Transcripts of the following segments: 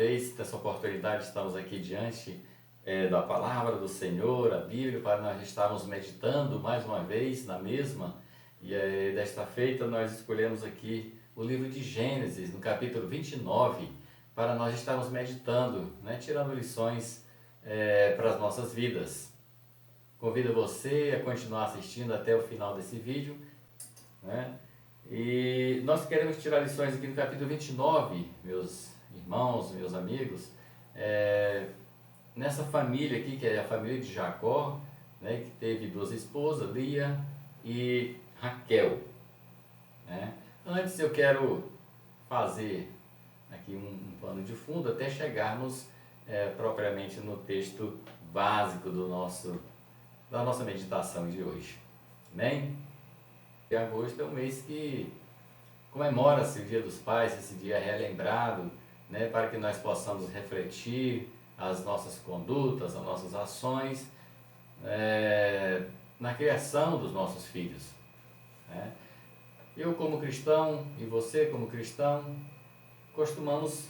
vez, nessa oportunidade, estamos aqui diante da palavra do Senhor, a Bíblia, para nós estarmos meditando mais uma vez na mesma. E desta feita nós escolhemos aqui o livro de Gênesis, no capítulo 29, para nós estarmos meditando, né, tirando lições para as nossas vidas. Convido você a continuar assistindo até o final desse vídeo, né? E nós queremos tirar lições aqui no capítulo 29, meus irmãos, meus amigos, nessa família aqui, que é a família de Jacó, né, que teve duas esposas, Lia e Raquel, né? Antes eu quero fazer aqui um pano de fundo até chegarmos propriamente no texto básico da nossa meditação de hoje. Amém? E agosto é um mês que comemora-se o Dia dos Pais, esse dia é relembrado, né, para que nós possamos refletir as nossas condutas, as nossas ações na criação dos nossos filhos, né? Eu como cristão e você como cristão costumamos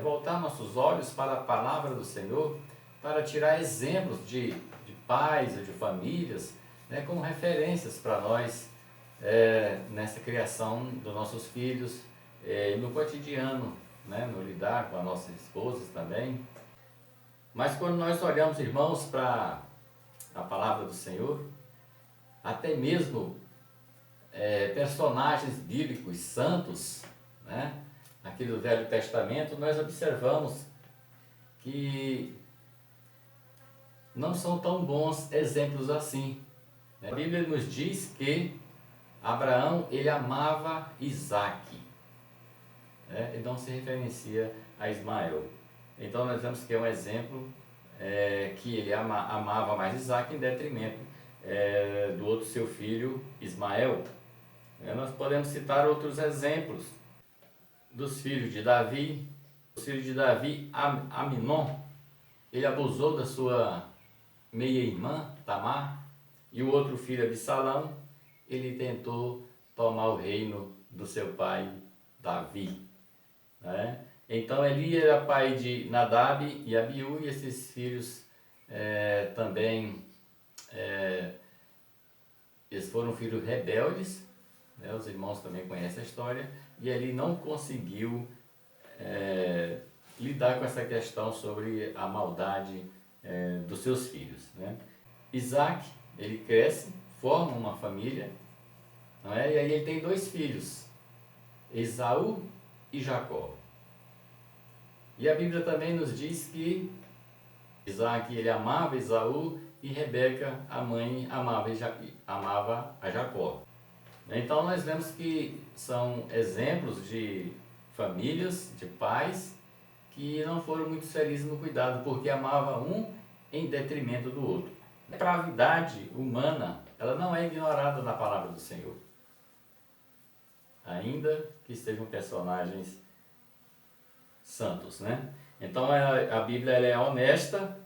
voltar nossos olhos para a palavra do Senhor para tirar exemplos de pais ou de famílias, né, como referências para nós nessa criação dos nossos filhos, no cotidiano, né, no lidar com as nossas esposas também. Mas quando nós olhamos, irmãos, para a palavra do Senhor, até mesmo personagens bíblicos santos, né, aqui do Velho Testamento, nós observamos que não são tão bons exemplos assim. A Bíblia nos diz que Abraão, ele amava Isaque, né? Ele não se referencia a Ismael. Então nós vemos que é um exemplo que ele amava mais Isaque em detrimento do outro seu filho Ismael. Nós podemos citar outros exemplos dos filhos de Davi. Os filhos de Davi, Aminon, ele abusou da sua meia-irmã, Tamar, e o outro filho, Absalão, ele tentou tomar o reino do seu pai, Davi, né? Então Eli era pai de Nadab e Abiú, e esses filhos também, eles foram filhos rebeldes, né? Os irmãos também conhecem a história, e Eli não conseguiu lidar com essa questão sobre a maldade dos seus filhos, né? Isaac, ele cresce, forma uma família, não é? E aí ele tem dois filhos, Esaú e Jacó. E a Bíblia também nos diz que Isaac, ele amava Esaú, e Rebeca, a mãe, amava a Jacó. Então nós vemos que são exemplos de famílias, de pais, que não foram muito felizes no cuidado, porque amava um em detrimento do outro. A depravidade humana, ela não é ignorada na palavra do Senhor, ainda que sejam personagens santos, né? Então a Bíblia ela é honesta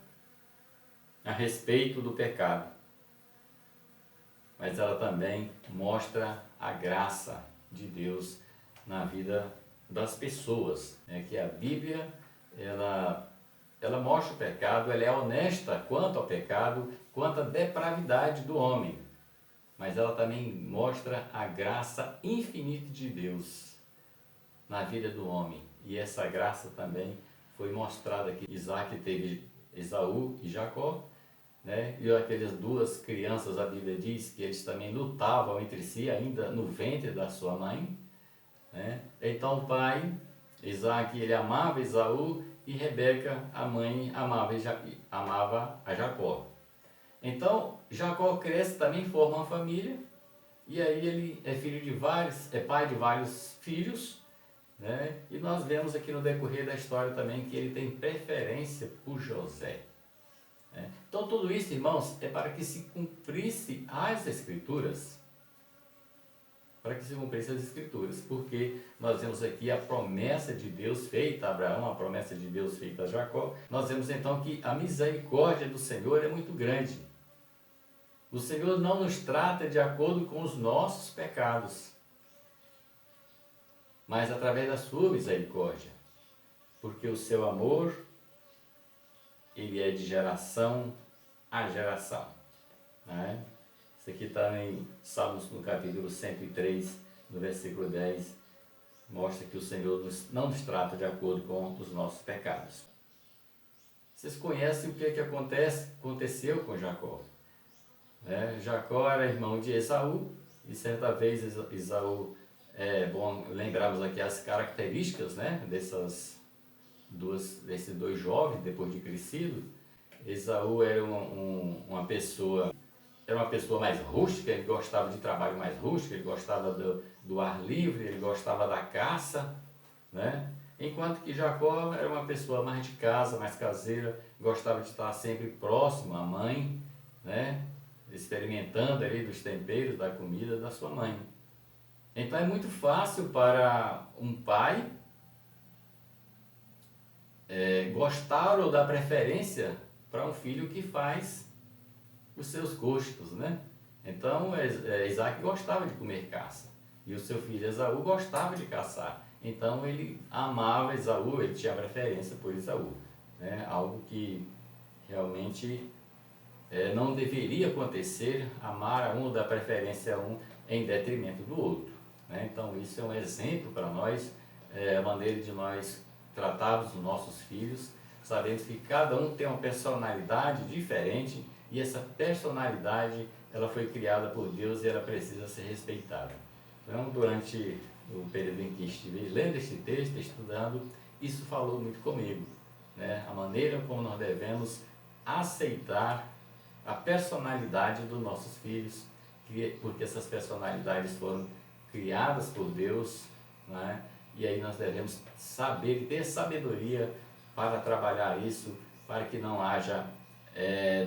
a respeito do pecado, mas ela também mostra a graça de Deus na vida das pessoas, né? Que a Bíblia ela mostra o pecado, ela é honesta quanto ao pecado, quanto à depravidade do homem, mas ela também mostra a graça infinita de Deus na vida do homem. E essa graça também foi mostrada aqui. Isaac teve Esaú e Jacó, né? E aquelas duas crianças, a Bíblia diz que eles também lutavam entre si ainda no ventre da sua mãe, né? Então o pai, Isaac, ele amava Esaú, e Rebeca, a mãe, amava a Jacó. Então Jacó cresce, também forma uma família, e aí ele é pai de vários filhos, né? E nós vemos aqui no decorrer da história também que ele tem preferência por José, né? Então tudo isso, irmãos, é para que se cumprisse as Escrituras, porque nós vemos aqui a promessa de Deus feita a Abraão, a promessa de Deus feita a Jacó. Nós vemos então que a misericórdia do Senhor é muito grande. O Senhor não nos trata de acordo com os nossos pecados, mas através da sua misericórdia. porque o seu amor, ele é de geração a geração. Né? Isso aqui está em Salmos no capítulo 103, no versículo 10, mostra que o Senhor não nos trata de acordo com os nossos pecados. Vocês conhecem o que aconteceu com Jacó. Jacó era irmão de Esaú, e certa vez Esaú, é bom lembrarmos aqui as características, né, desses dois jovens depois de crescido. Esaú era uma pessoa mais rústica, ele gostava de trabalho mais rústico, ele gostava do ar livre, ele gostava da caça, né? Enquanto que Jacó era uma pessoa mais de casa, mais caseira, gostava de estar sempre próximo à mãe, né? Experimentando ali dos temperos, da comida da sua mãe. Então é muito fácil para um pai gostar ou dar preferência para um filho que faz os seus gostos, né? Então Isaac gostava de comer caça e o seu filho Esaú gostava de caçar. Então ele amava Esaú, ele tinha preferência por Esaú, né? Algo que realmente não deveria acontecer, amar um ou dar preferência a um em detrimento do outro, né? Então isso é um exemplo para nós, a maneira de nós tratarmos os nossos filhos, sabendo que cada um tem uma personalidade diferente e essa personalidade ela foi criada por Deus e ela precisa ser respeitada. Então, durante o período em que estive lendo este texto, estudando, isso falou muito comigo, né? A maneira como nós devemos aceitar a personalidade dos nossos filhos, porque essas personalidades foram criadas por Deus, né? E aí nós devemos saber e ter sabedoria para trabalhar isso, para que não haja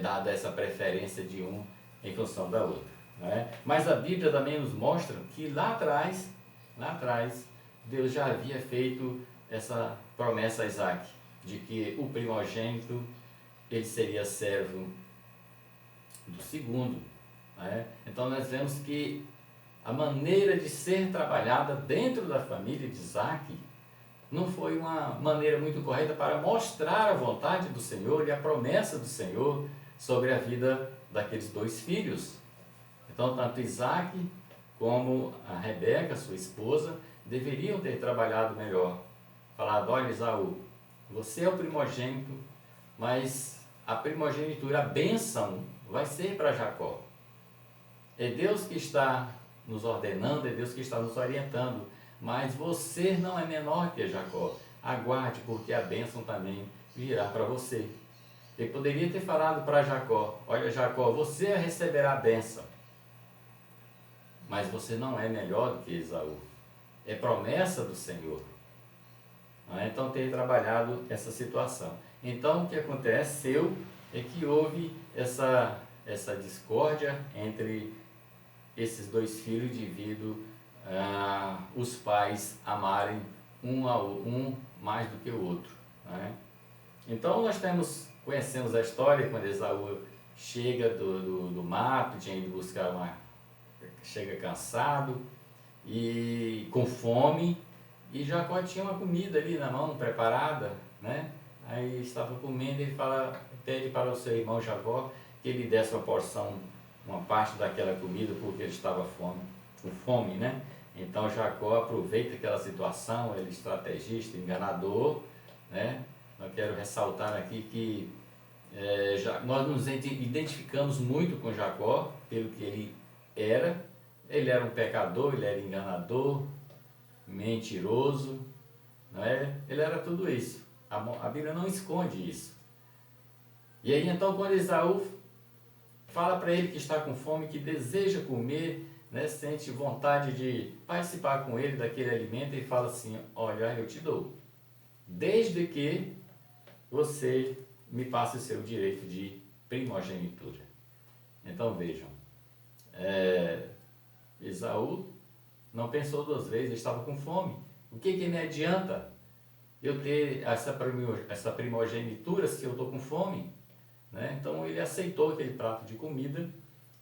dada essa preferência de um em função da outra. Né? Mas a Bíblia também nos mostra que lá atrás, Deus já havia feito essa promessa a Isaac, de que o primogênito ele seria servo do segundo. Né? Então nós vemos que a maneira de ser trabalhada dentro da família de Isaac não foi uma maneira muito correta para mostrar a vontade do Senhor e a promessa do Senhor sobre a vida daqueles dois filhos. Então, tanto Isaac como a Rebeca, sua esposa, deveriam ter trabalhado melhor. Falado: olha, Esaú, você é o primogênito, mas a primogenitura, a bênção, vai ser para Jacó. É Deus que está nos ordenando, é Deus que está nos orientando, mas você não é menor que Jacó. Aguarde, porque a bênção também virá para você. Ele poderia ter falado para Jacó: olha, Jacó, você receberá a bênção, mas você não é melhor do que Esaú. É promessa do Senhor. Então ter trabalhado essa situação. Então o que aconteceu é que houve essa discórdia entre esses dois filhos devido os pais amarem um mais do que o outro. Né? Então nós conhecemos a história quando Esaú chega do mato, tinha ido buscar chega cansado e com fome, e Jacó tinha uma comida ali na mão preparada, né? Aí estava comendo e pede para o seu irmão Jacó que ele desse uma porção, uma parte daquela comida, porque ele estava com fome, né? Então Jacó aproveita aquela situação, ele é estrategista, enganador, né? Eu quero ressaltar aqui que nós nos identificamos muito com Jacó pelo que ele era. Ele era um pecador, ele era enganador, mentiroso, não é? Ele era tudo isso. A Bíblia não esconde isso. E aí então quando Esaú fala para ele que está com fome, que deseja comer, né, sente vontade de participar com ele daquele alimento, ele fala assim: olha, eu te dou, desde que você me passe o seu direito de primogenitura. Então vejam, Esaú não pensou duas vezes, ele estava com fome. O que me adianta eu ter essa primogenitura se eu estou com fome? Né? Então ele aceitou aquele prato de comida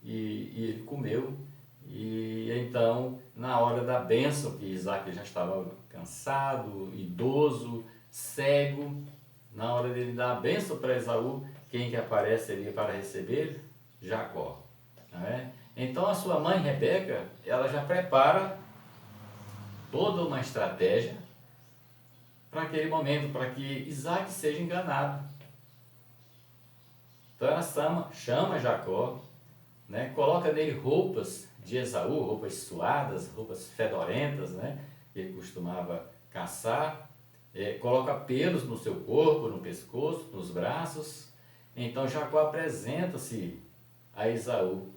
e ele comeu. E então, na hora da bênção, que Isaac já estava cansado, idoso, cego. Na hora dele dar a bênção para Esaú, quem que aparece ali para receber? Jacó. Não é? Então a sua mãe Rebeca, ela já prepara toda uma estratégia para aquele momento, para que Isaac seja enganado. Então ela chama Jacó, né? Coloca nele roupas de Esaú, roupas suadas, roupas fedorentas, né? Que ele costumava caçar, coloca pelos no seu corpo, no pescoço, nos braços. Então Jacó apresenta-se a Esaú.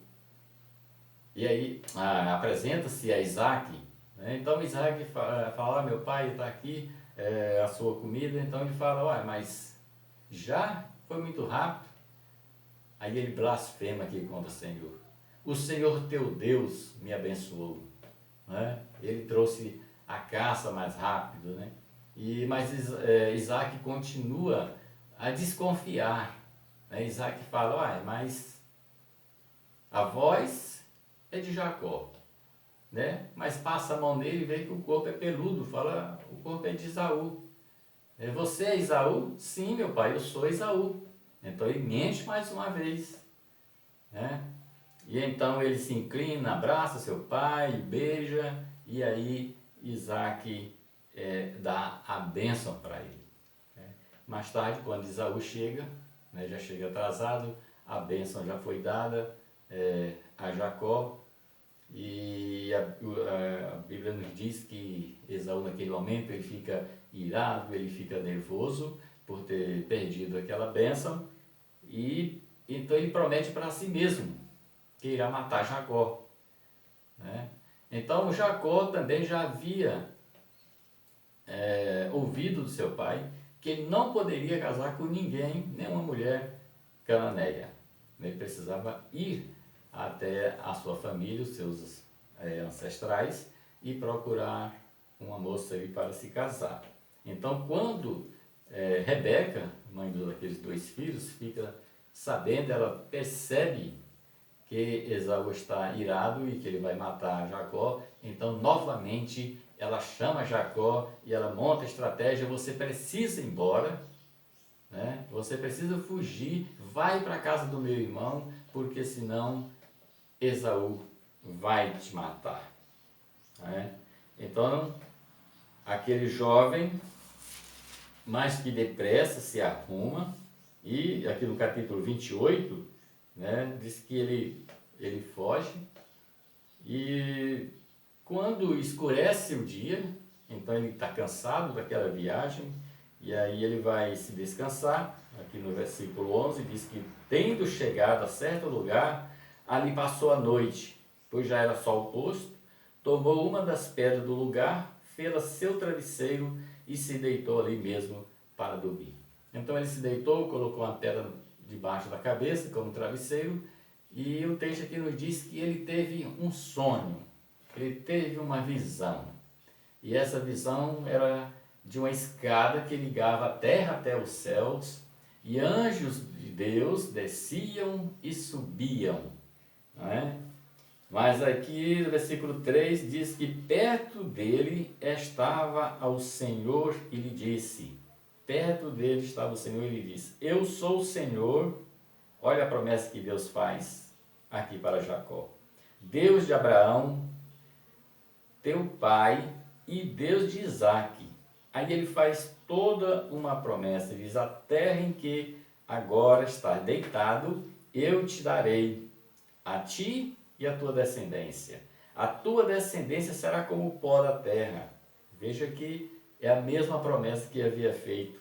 E aí apresenta-se a Isaac. Né? Então Isaac fala, meu pai está aqui, a sua comida. Então ele fala, mas já foi muito rápido. Aí ele blasfema aqui contra o Senhor. O Senhor teu Deus me abençoou. Né? Ele trouxe a caça mais rápido. Né? Mas Isaac continua a desconfiar. Né? Isaac fala, mas a voz é de Jacó. Né? Mas passa a mão nele e vê que o corpo é peludo. Fala, o corpo é de Esaú. Você é Esaú? Sim, meu pai, eu sou Esaú. Então ele mente mais uma vez. Né? E então ele se inclina, abraça seu pai, beija, e aí Isaac dá a bênção para ele. Né? Mais tarde, quando Esaú chega, né, já chega atrasado, a bênção já foi dada a Jacó, e a Bíblia nos diz que Esaú naquele momento ele fica irado, ele fica nervoso por ter perdido aquela bênção, e então ele promete para si mesmo que irá matar Jacó. Né? Então Jacó também já havia ouvido do seu pai que ele não poderia casar com ninguém, nenhuma mulher cananeia. Ele precisava ir até a sua família, os seus ancestrais, e procurar uma moça ali para se casar. Então quando Rebeca, mãe daqueles dois filhos, fica sabendo, ela percebe que Esaú está irado e que ele vai matar Jacó, então novamente ela chama Jacó e ela monta a estratégia, você precisa ir embora, né? Você precisa fugir, vai para a casa do meu irmão, porque senão Esaú vai te matar. Né? Então aquele jovem, mais que depressa, se arruma, e aqui no capítulo 28, né, diz que ele foge, e quando escurece o dia, então ele está cansado daquela viagem, e aí ele vai se descansar. Aqui no versículo 11 diz que, tendo chegado a certo lugar, ali passou a noite, pois já era sol posto, tomou uma das pedras do lugar, fê-la seu travesseiro e se deitou ali mesmo para dormir. Então ele se deitou, colocou uma pedra debaixo da cabeça como travesseiro, e o texto aqui nos diz que ele teve um sonho, ele teve uma visão, e essa visão era de uma escada que ligava a terra até os céus, e anjos de Deus desciam e subiam. Não é? Mas aqui no versículo 3 diz que perto dele estava o Senhor e lhe disse, perto dele estava o Senhor e lhe disse, eu sou o Senhor. Olha a promessa que Deus faz aqui para Jacó. Deus de Abraão, teu pai, e Deus de Isaque. Aí ele faz toda uma promessa, ele diz, a terra em que agora estás deitado, eu te darei, a ti e a tua descendência. A tua descendência será como o pó da terra. Veja que é a mesma promessa que havia feito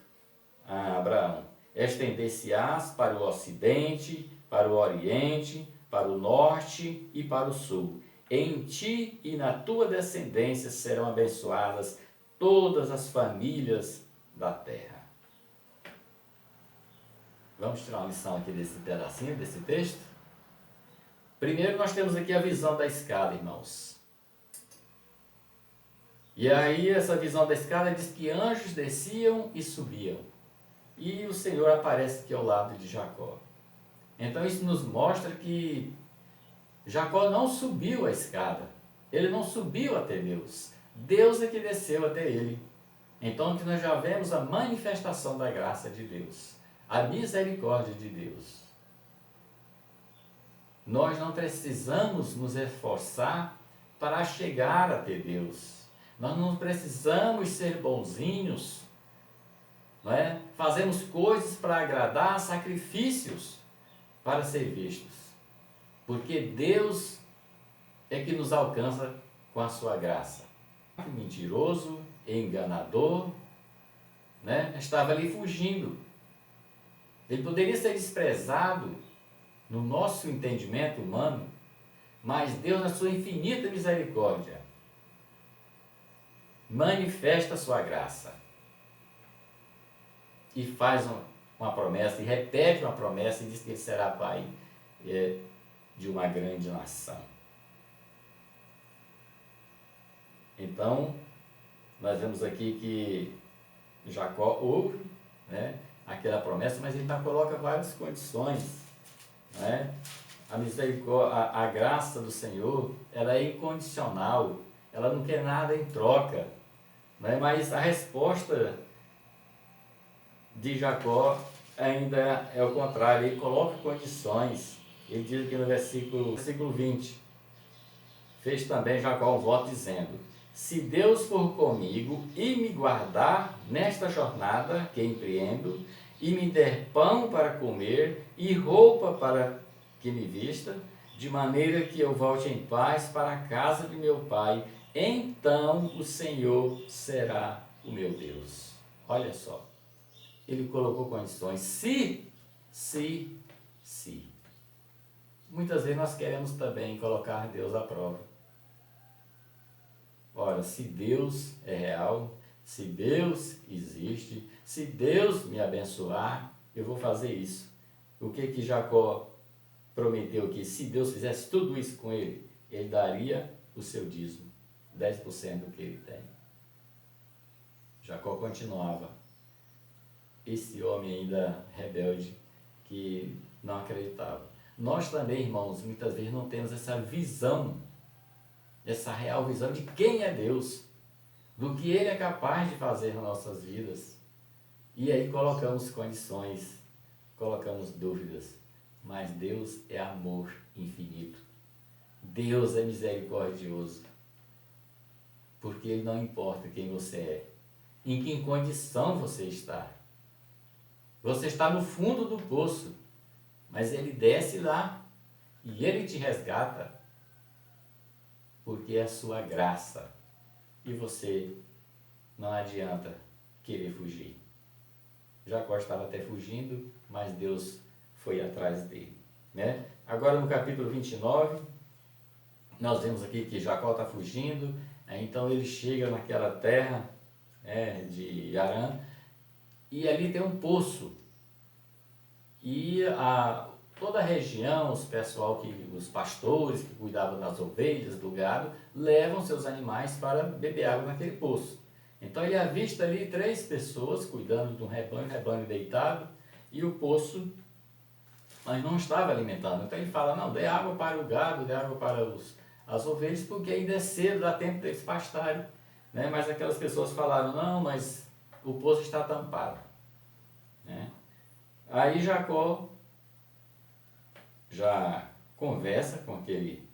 a Abraão. Estender-se-ás para o ocidente, para o oriente, para o norte e para o sul. Em ti e na tua descendência serão abençoadas todas as famílias da terra. Vamos tirar uma lição aqui desse pedacinho, desse texto? Primeiro nós temos aqui a visão da escada, irmãos. E aí essa visão da escada diz que anjos desciam e subiam. E o Senhor aparece aqui ao lado de Jacó. Então isso nos mostra que Jacó não subiu a escada. Ele não subiu até Deus. Deus é que desceu até ele. Então que nós já vemos a manifestação da graça de Deus, a misericórdia de Deus. Nós não precisamos nos esforçar para chegar até Deus. Nós não precisamos ser bonzinhos, não é? Fazemos coisas para agradar, sacrifícios para ser vistos. Porque Deus é que nos alcança com a sua graça. Mentiroso, enganador, né? Estava ali fugindo. Ele poderia ser desprezado no nosso entendimento humano, mas Deus, na sua infinita misericórdia, manifesta a sua graça e faz uma promessa, e repete uma promessa, e diz que ele será pai de uma grande nação. Então, nós vemos aqui que Jacó ouve, né, aquela promessa, mas ele ainda coloca várias condições, né? A misericórdia, a graça do Senhor, ela é incondicional, ela não quer nada em troca, né? Mas a resposta de Jacó ainda é o contrário, ele coloca condições. Ele diz aqui no versículo 20, fez também Jacó um voto dizendo: se Deus for comigo e me guardar nesta jornada que empreendo, e me der pão para comer e roupa para que me vista, de maneira que eu volte em paz para a casa de meu pai, então o Senhor será o meu Deus. Olha só, ele colocou condições, se. Muitas vezes nós queremos também colocar Deus à prova. Ora, se Deus é real, se Deus existe, se Deus me abençoar, eu vou fazer isso. O que Jacó prometeu? Que se Deus fizesse tudo isso com ele, ele daria o seu dízimo, 10% do que ele tem. Jacó continuava. Esse homem ainda rebelde, que não acreditava. Nós também, irmãos, muitas vezes não temos essa visão, essa real visão de quem é Deus, do que Ele é capaz de fazer nas nossas vidas. E aí colocamos condições, colocamos dúvidas. Mas Deus é amor infinito. Deus é misericordioso. Porque Ele não importa quem você é, em que condição você está. Você está no fundo do poço, mas Ele desce lá e Ele te resgata, porque é a sua graça. E você não adianta querer fugir. Jacó estava até fugindo, mas Deus foi atrás dele, né? Agora no capítulo 29, nós vemos aqui que Jacó está fugindo, então ele chega naquela terra, de Harã, e ali tem um poço. E toda a região, os pastores que cuidavam das ovelhas, do gado, levam seus animais para beber água naquele poço. Então ele avista ali 3 pessoas cuidando de um rebanho deitado, e o poço, mas não estava alimentando. Então ele fala: não, dê água para o gado, dê água para as ovelhas, porque ainda é cedo, dá tempo deles pastarem, né? Mas aquelas pessoas falaram: não, mas o poço está tampado, né? Aí Jacó já conversa com aquele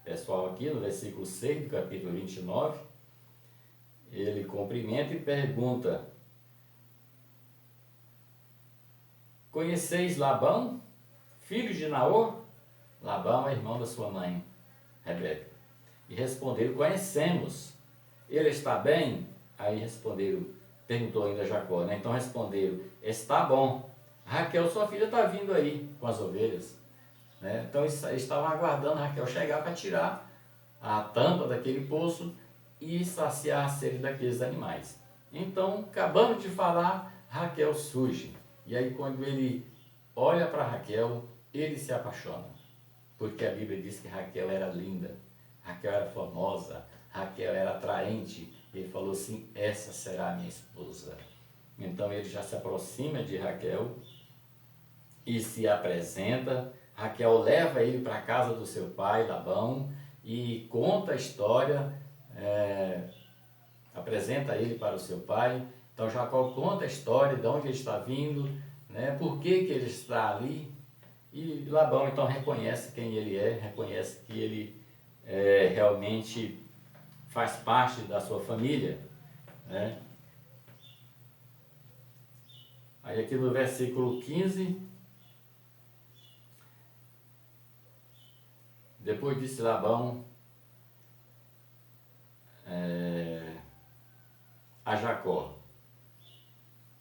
pessoal aqui no versículo 6 do capítulo 29. Ele cumprimenta e pergunta: conheceis Labão, filho de Naor? Labão é irmão da sua mãe, Rebeca. E responderam: conhecemos. Ele está bem? Aí perguntou ainda Jacó, né? Então responderam: está bom. Raquel, sua filha, está vindo aí com as ovelhas, né? Então eles estavam aguardando Raquel chegar para tirar a tampa daquele poço e saciar a sede daqueles animais. Então, acabando de falar, Raquel surge. E aí quando ele olha para Raquel, ele se apaixona. Porque a Bíblia diz que Raquel era linda, Raquel era formosa, Raquel era atraente. Ele falou assim: essa será a minha esposa. Então ele já se aproxima de Raquel e se apresenta. Raquel leva ele para a casa do seu pai, Labão, e conta a história, apresenta ele para o seu pai. Então Jacó conta a história, de onde ele está vindo, né? Por que que ele está ali. E Labão então reconhece quem ele é, reconhece que ele realmente faz parte da sua família, né? Aí aqui no versículo 15, depois disse Labão a Jacó: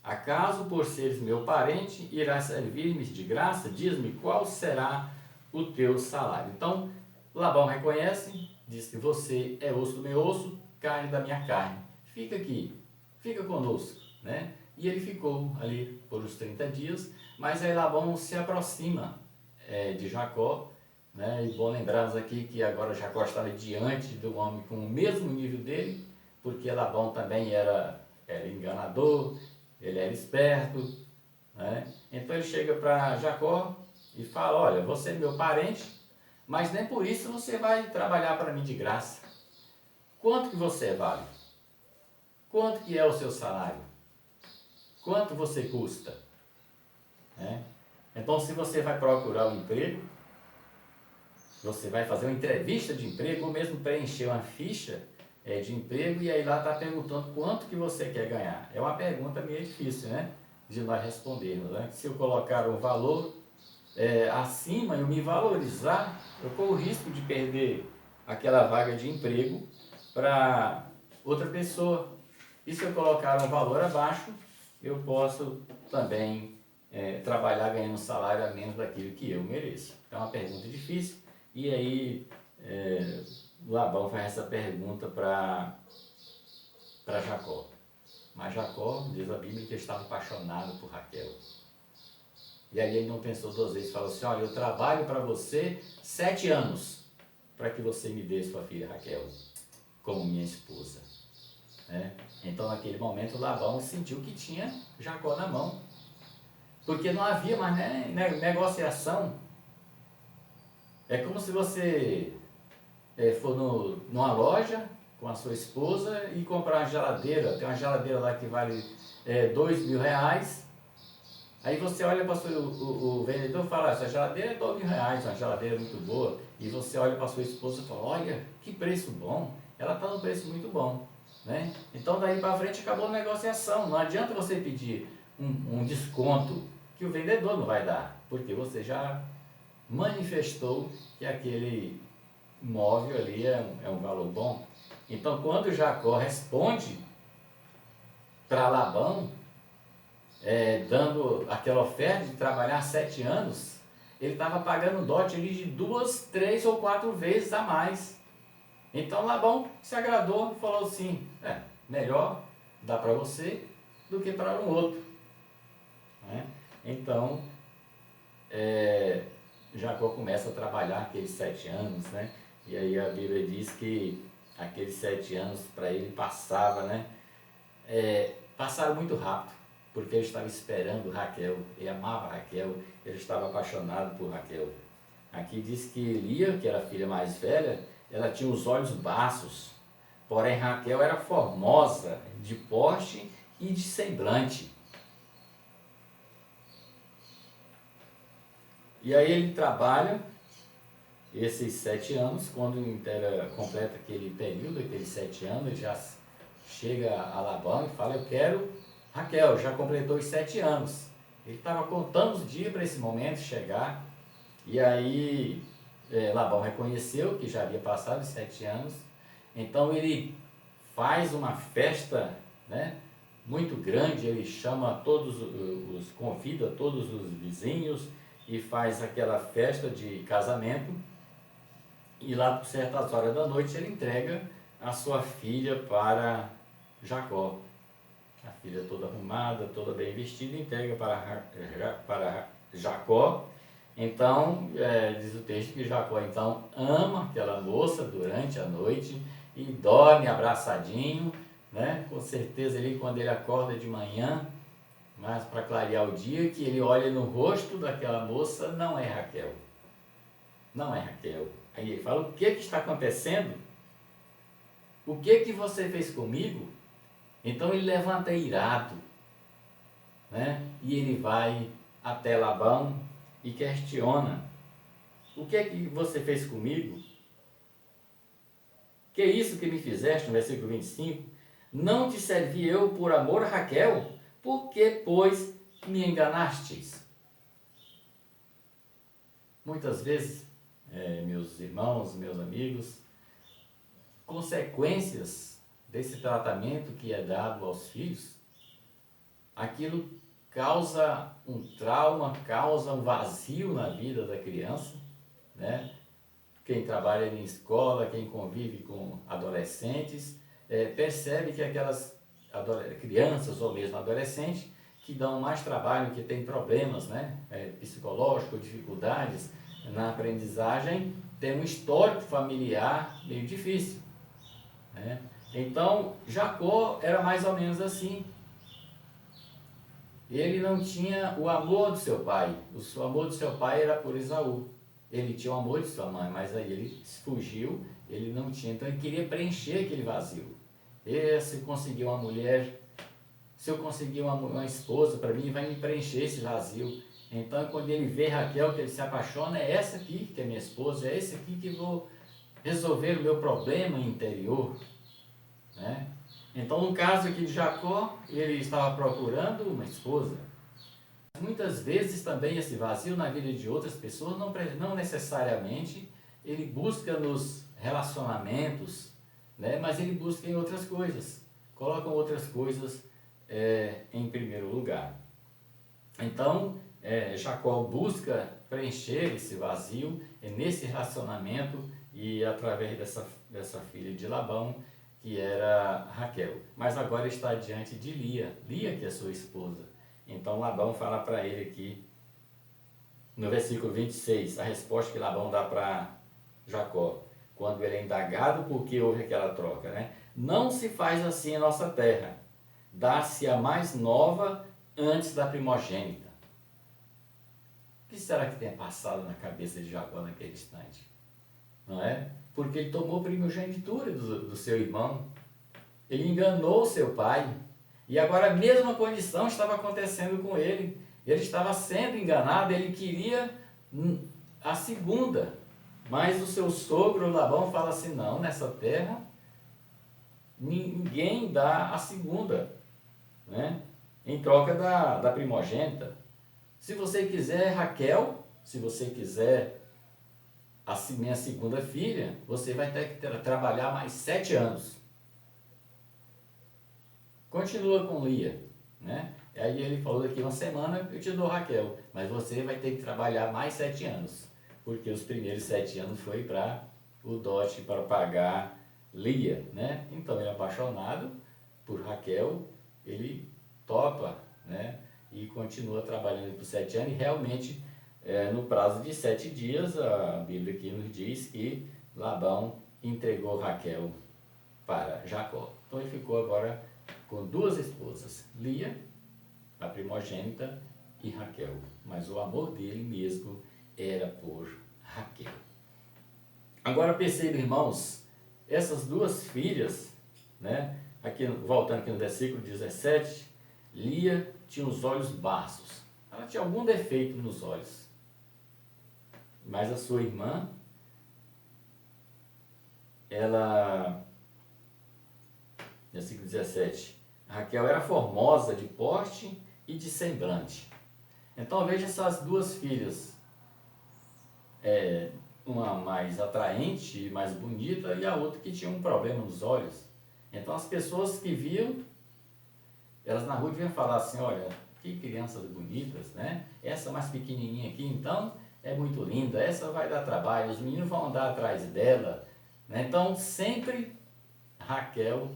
acaso por seres meu parente irás servir-me de graça? Diz-me qual será o teu salário. Então Labão reconhece, diz que você é osso do meu osso, carne da minha carne. Fica aqui, fica conosco, né? E ele ficou ali por uns 30 dias, mas aí Labão se aproxima de Jacó, né? E bom lembrarmos aqui que agora Jacó estava diante do homem com o mesmo nível dele, porque Labão também era enganador, ele era esperto, né? Então ele chega para Jacó e fala: olha, você é meu parente, mas nem por isso você vai trabalhar para mim de graça. Quanto que você vale? Quanto que é o seu salário? Quanto você custa? Né? Então, se você vai procurar um emprego, você vai fazer uma entrevista de emprego, ou mesmo preencher uma ficha de emprego, e aí lá está perguntando quanto que você quer ganhar. É uma pergunta meio difícil, né? De nós respondermos, né? Se eu colocar um valor acima, eu me valorizar, eu corro o risco de perder aquela vaga de emprego para outra pessoa. E se eu colocar um valor abaixo, eu posso também trabalhar ganhando um salário a menos daquilo que eu mereço. É uma pergunta difícil. E aí Labão faz essa pergunta para Jacó. Mas Jacó, diz a Bíblia, que ele estava apaixonado por Raquel. E aí ele não pensou duas vezes, falou assim: olha, eu trabalho para você 7 anos para que você me dê sua filha Raquel como minha esposa. Né? Então naquele momento Labão sentiu que tinha Jacó na mão, porque não havia mais negociação. É como se você for numa loja com a sua esposa e comprar uma geladeira. Tem uma geladeira lá que vale R$ 2.000. Aí você olha para o vendedor e fala: essa geladeira é R$ 2.000, uma geladeira muito boa. E você olha para sua esposa e fala: olha, que preço bom, ela está num preço muito bom. Né? Então daí para frente acabou a negociação. Não adianta você pedir um desconto que o vendedor não vai dar, porque você já manifestou que aquele móvel ali é um valor bom. Então quando Jacó responde para Labão, dando aquela oferta de trabalhar 7 anos, ele estava pagando um dote ali de 2, 3 ou 4 vezes a mais. Então Labão se agradou e falou assim: melhor dar para você do que para um outro. Né? Então Jacó começa a trabalhar aqueles 7 anos, né? E aí a Bíblia diz que aqueles 7 anos para ele passava, né? Passaram muito rápido, porque ele estava esperando Raquel, ele amava Raquel, ele estava apaixonado por Raquel. Aqui diz que Lia, que era a filha mais velha, ela tinha os olhos baços, porém Raquel era formosa, de porte e de semblante. E aí ele trabalha esses 7 anos, quando completa aquele período, aqueles 7 anos, ele já chega a Labão e fala: eu quero Raquel, já completou os 7 anos. Ele estava contando os dias para esse momento chegar, e aí Labão reconheceu que já havia passado os 7 anos, então ele faz uma festa, né, muito grande, ele chama convida todos os vizinhos e faz aquela festa de casamento, e lá por certas horas da noite ele entrega a sua filha para Jacó. A filha toda arrumada, toda bem vestida, entrega para Jacó. Então, diz o texto que Jacó então ama aquela moça durante a noite e dorme abraçadinho, né? Com certeza ali quando ele acorda de manhã, mas para clarear o dia, que ele olha no rosto daquela moça, não é Raquel. Não é Raquel. Aí ele fala: o que está acontecendo? O que você fez comigo? Então ele levanta irado, né? E ele vai até Labão e questiona: o que é que você fez comigo? Que é isso que me fizeste? No versículo 25: não te servi eu por amor a Raquel? Por que, pois, me enganastes? Muitas vezes, meus irmãos, meus amigos, consequências desse tratamento que é dado aos filhos, aquilo causa um trauma, causa um vazio na vida da criança, né? Quem trabalha em escola, quem convive com adolescentes, percebe que aquelas crianças ou mesmo adolescentes que dão mais trabalho, que têm problemas, né, psicológicos, dificuldades na aprendizagem, tem um histórico familiar meio difícil, né? Então, Jacó era mais ou menos assim. Ele não tinha o amor do seu pai. O amor do seu pai era por Esaú. Ele tinha o amor de sua mãe, mas aí ele fugiu, ele não tinha. Então ele queria preencher aquele vazio. E se conseguir uma mulher, se eu conseguir uma esposa para mim, vai me preencher esse vazio. Então quando ele vê Raquel, que ele se apaixona, é essa aqui que é minha esposa, é esse aqui que vou resolver o meu problema interior, né? Então no caso aqui de Jacó, ele estava procurando uma esposa. Muitas vezes também esse vazio na vida de outras pessoas não necessariamente ele busca nos relacionamentos, né? Mas ele busca em outras coisas, colocam outras coisas em primeiro lugar. Então, Jacó busca preencher esse vazio nesse relacionamento e através dessa filha de Labão, que era Raquel. Mas agora está diante de Lia, Lia que é sua esposa. Então Labão fala para ele aqui, no versículo 26, a resposta que Labão dá para Jacó, quando ele é indagado por que houve aquela troca, né? Não se faz assim em nossa terra, dá-se a mais nova antes da primogênita. O que será que tenha passado na cabeça de Jacó naquele instante? Não é? Porque ele tomou primogenitura do seu irmão, ele enganou seu pai, e agora a mesma condição estava acontecendo com ele. Ele estava sendo enganado, ele queria a segunda. Mas o seu sogro Labão fala assim: não, nessa terra ninguém dá a segunda, né? Em troca da primogênita. Se você quiser Raquel, se você quiser a minha segunda filha, você vai ter que trabalhar mais 7 anos. Continua com Lia, né? Aí ele falou: daqui uma semana eu te dou Raquel, mas você vai ter que trabalhar mais 7 anos, porque os primeiros 7 anos foi para o dote, para pagar Lia, né? Então ele é apaixonado por Raquel, ele topa, né? E continua trabalhando por 7 anos, e realmente no prazo de 7 dias, a Bíblia aqui nos diz que Labão entregou Raquel para Jacó. Então ele ficou agora com 2 esposas, Lia, a primogênita, e Raquel. Mas o amor dele mesmo era por Raquel. Agora perceba, irmãos, essas 2 filhas, né? Aqui, voltando aqui no versículo 17, Lia tinha os olhos baços. Ela tinha algum defeito nos olhos. Mas a sua irmã, ela... Versículo 17. Raquel era formosa de porte e de semblante. Então veja essas 2 filhas, uma mais atraente e mais bonita, e a outra que tinha um problema nos olhos. Então as pessoas que viam, elas na rua deviam falar assim: olha, que crianças bonitas, né? Essa mais pequenininha aqui, então, é muito linda, essa vai dar trabalho, os meninos vão andar atrás dela, né? Então sempre Raquel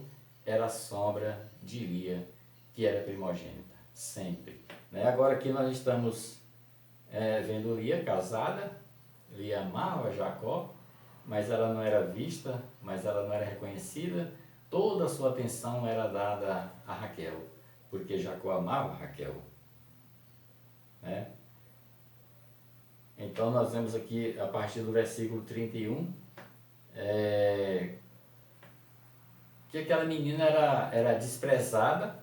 era a sombra de Lia, que era primogênita, sempre, né? Agora aqui nós estamos vendo Lia casada. Lia amava Jacó, mas ela não era vista, mas ela não era reconhecida. Toda a sua atenção era dada a Raquel, porque Jacó amava Raquel, né? Então nós vemos aqui a partir do versículo 31, que aquela menina era desprezada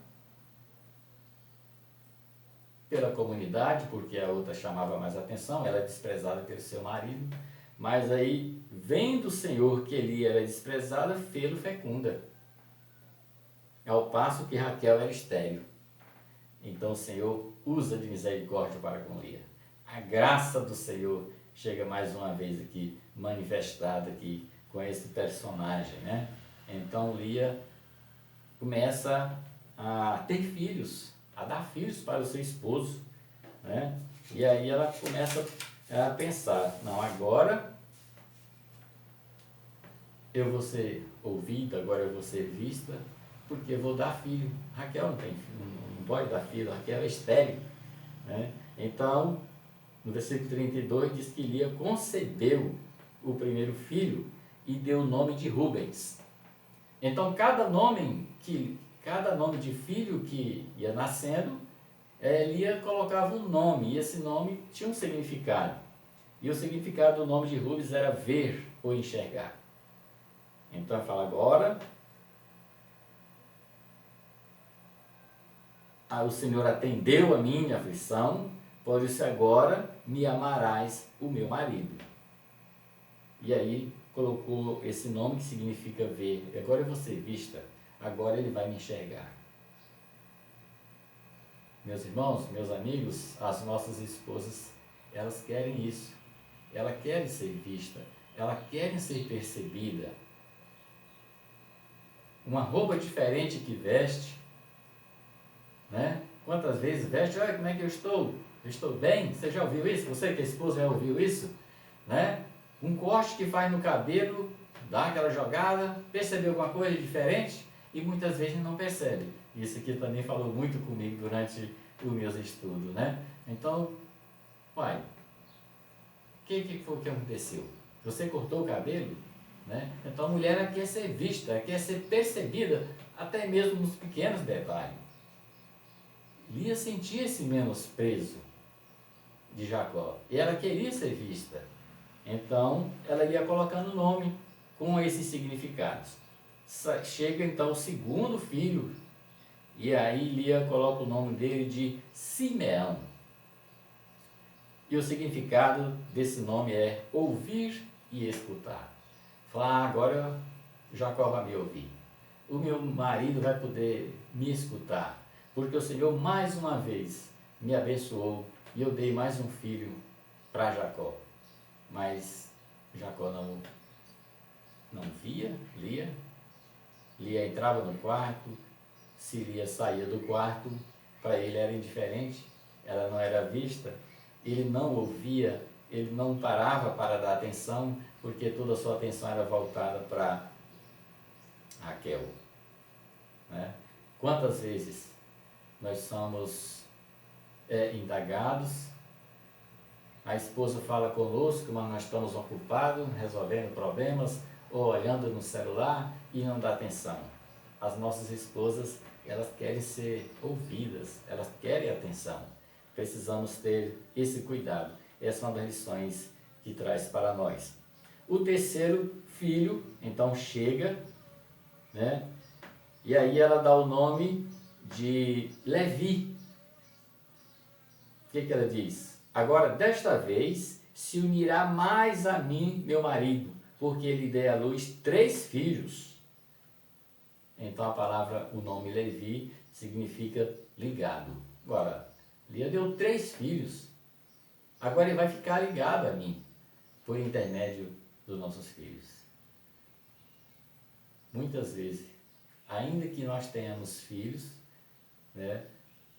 pela comunidade, porque a outra chamava mais atenção, ela é desprezada pelo seu marido, mas aí, vendo o Senhor que Lia era desprezada, fê-lo fecunda, ao passo que Raquel era estéril. Então o Senhor usa de misericórdia para com Lia. A graça do Senhor chega mais uma vez aqui, manifestada aqui com esse personagem, né? Então Lia começa a ter filhos, a dar filhos para o seu esposo, né? E aí ela começa a pensar, não, agora eu vou ser ouvida, agora eu vou ser vista, porque eu vou dar filho. Raquel não tem filho, não pode dar filho, Raquel é estéril, né? Então, no versículo 32 diz que Lia concebeu o primeiro filho e deu o nome de Rubens. Então, cada nome de filho que ia nascendo, Lia colocava um nome, e esse nome tinha um significado. E o significado do nome de Rubens era ver ou enxergar. Então, fala agora, o Senhor atendeu a minha aflição, por isso agora me amarás o meu marido. E aí colocou esse nome que significa ver. Agora eu vou ser vista, agora ele vai me enxergar. Meus irmãos, meus amigos, as nossas esposas, elas querem isso. Elas querem ser vistas, elas querem ser percebidas. Uma roupa diferente que veste, né? Quantas vezes veste, olha como é que eu estou bem? Você já ouviu isso? Você que é esposa já ouviu isso? Né? Um corte que faz no cabelo, dá aquela jogada, percebeu alguma coisa diferente? E muitas vezes não percebe. Isso aqui também falou muito comigo durante os meus estudos, né? Então, o que foi que aconteceu? Você cortou o cabelo? Né? Então a mulher ela quer ser vista, ela quer ser percebida, até mesmo nos pequenos detalhes. Lia sentia esse menosprezo de Jacó, e ela queria ser vista. Então ela ia colocando nome com esses significados. Chega então o segundo filho, e aí Lia coloca o nome dele de Simeão. E o significado desse nome é ouvir e escutar. Falar, agora Jacó vai me ouvir. O meu marido vai poder me escutar. Porque o Senhor mais uma vez me abençoou e eu dei mais um filho para Jacó. Mas Jacó não via Lia. Lia entrava no quarto, se Lia saía do quarto, para ele era indiferente, ela não era vista, ele não ouvia, ele não parava para dar atenção, porque toda a sua atenção era voltada para Raquel. Né? Quantas vezes nós somos indagados, a esposa fala conosco, mas nós estamos ocupados, resolvendo problemas, ou olhando no celular e não dá atenção. As nossas esposas, elas querem ser ouvidas, elas querem atenção. Precisamos ter esse cuidado. Essa é uma das lições que traz para nós. O terceiro filho, então, chega, né? E aí ela dá o nome de Levi. O que ela diz? Agora, desta vez, se unirá mais a mim, meu marido, porque ele deu à luz 3 filhos. Então a palavra, o nome Levi, significa ligado. Agora, Lia deu 3 filhos. Agora ele vai ficar ligado a mim, por intermédio dos nossos filhos. Muitas vezes, ainda que nós tenhamos filhos, né,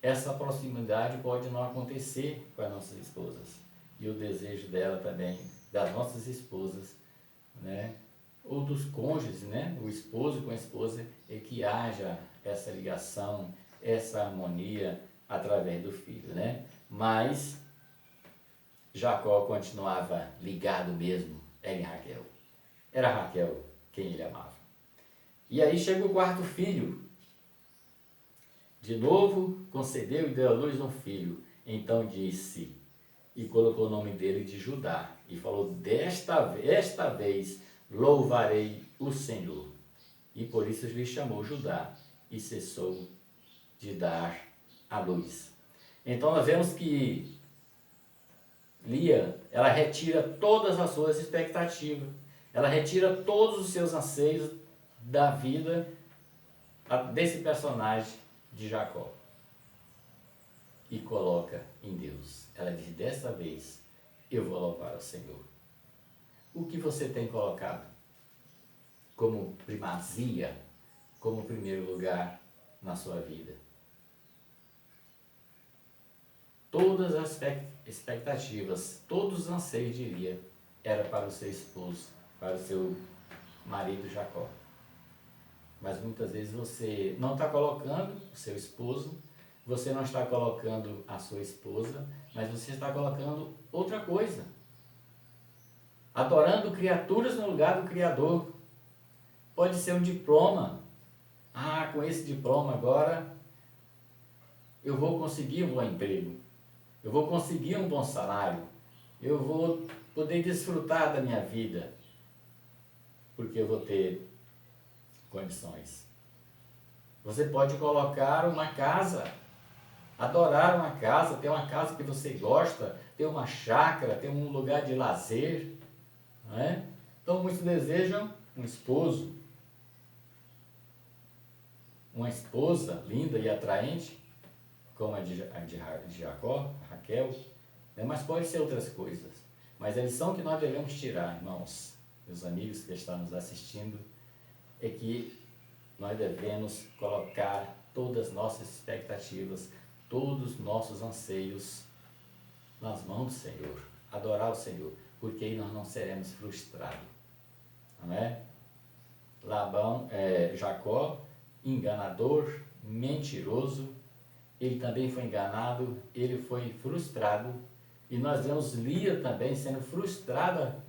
essa proximidade pode não acontecer com as nossas esposas. E o desejo dela também, das nossas esposas, né, ou dos cônjuges, né, o esposo com a esposa, é que haja essa ligação, essa harmonia através do filho, né? Mas Jacó continuava ligado mesmo, era em Raquel. Era Raquel quem ele amava. E aí chega o 4º filho. De novo, concebeu e deu à luz um filho. Então disse, e colocou o nome dele de Judá, e falou, esta vez louvarei o Senhor. e por isso lhe chamou Judá, e cessou de dar à luz. Então nós vemos que Lia, ela retira todas as suas expectativas, ela retira todos os seus anseios da vida desse personagem de Jacó e coloca em Deus. Ela diz: dessa vez eu vou louvar ao Senhor. O que você tem colocado como primazia, como primeiro lugar na sua vida? Todas as expectativas, todos os anseios de Lia era para o seu esposo, para o seu marido Jacó. Mas muitas vezes você não está colocando o seu esposo, você não está colocando a sua esposa, mas você está colocando outra coisa. Adorando criaturas no lugar do Criador. Pode ser um diploma. Ah, com esse diploma agora eu vou conseguir um bom emprego. Eu vou conseguir um bom salário. Eu vou poder desfrutar da minha vida. Porque eu vou ter condições. Você pode colocar uma casa, adorar uma casa, ter uma casa que você gosta, ter uma chácara, ter um lugar de lazer, não é? Então muitos desejam um esposo, uma esposa linda e atraente, como a de Jacó, Raquel, né? Mas pode ser outras coisas. Mas a lição que nós devemos tirar, irmãos, meus amigos que estão nos assistindo, é que nós devemos colocar todas as nossas expectativas, todos os nossos anseios nas mãos do Senhor, adorar o Senhor, porque aí nós não seremos frustrados, não é? Jacó, enganador, mentiroso, ele também foi enganado, ele foi frustrado, e nós vemos Lia também sendo frustrada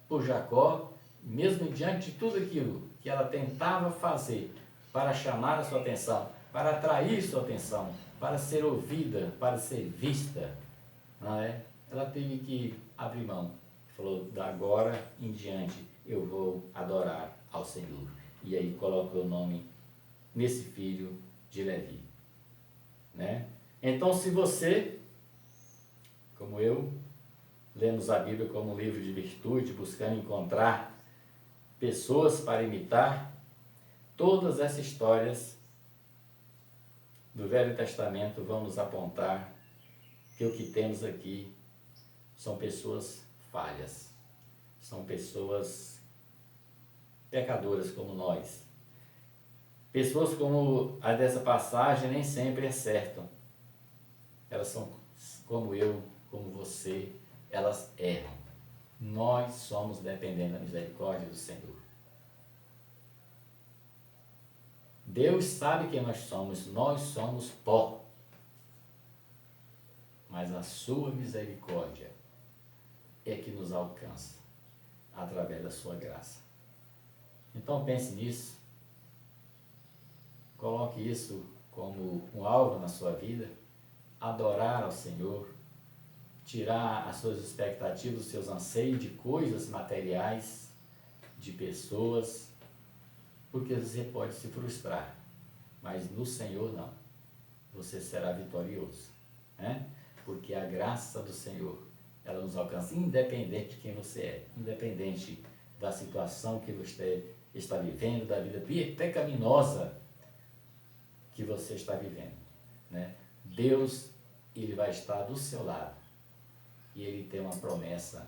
por Jacó, mesmo diante de tudo aquilo que ela tentava fazer para chamar a sua atenção, para atrair sua atenção, para ser ouvida, para ser vista, não é? Ela teve que abrir mão. Falou: da agora em diante eu vou adorar ao Senhor. E aí coloca o nome nesse filho de Levi, né? Então, se você, como eu, lemos a Bíblia como um livro de virtude, buscando encontrar pessoas para imitar, todas essas histórias do Velho Testamento vão nos apontar que o que temos aqui são pessoas falhas, são pessoas pecadoras como nós. Pessoas como a dessa passagem nem sempre acertam. Elas são como eu, como você, elas erram. Nós somos dependentes da misericórdia do Senhor. Deus sabe quem nós somos pó. Mas a sua misericórdia é que nos alcança através da sua graça. Então pense nisso, coloque isso como um alvo na sua vida, adorar ao Senhor, tirar as suas expectativas, os seus anseios de coisas materiais, de pessoas, porque você pode se frustrar, mas no Senhor não, você será vitorioso, né? Porque a graça do Senhor, ela nos alcança independente de quem você é, independente da situação que você está vivendo, da vida pecaminosa que você está vivendo, né? Deus, ele vai estar do seu lado e ele tem uma promessa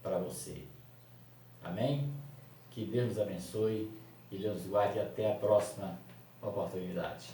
para você. Amém? Que Deus nos abençoe e Deus nos guarde até a próxima oportunidade.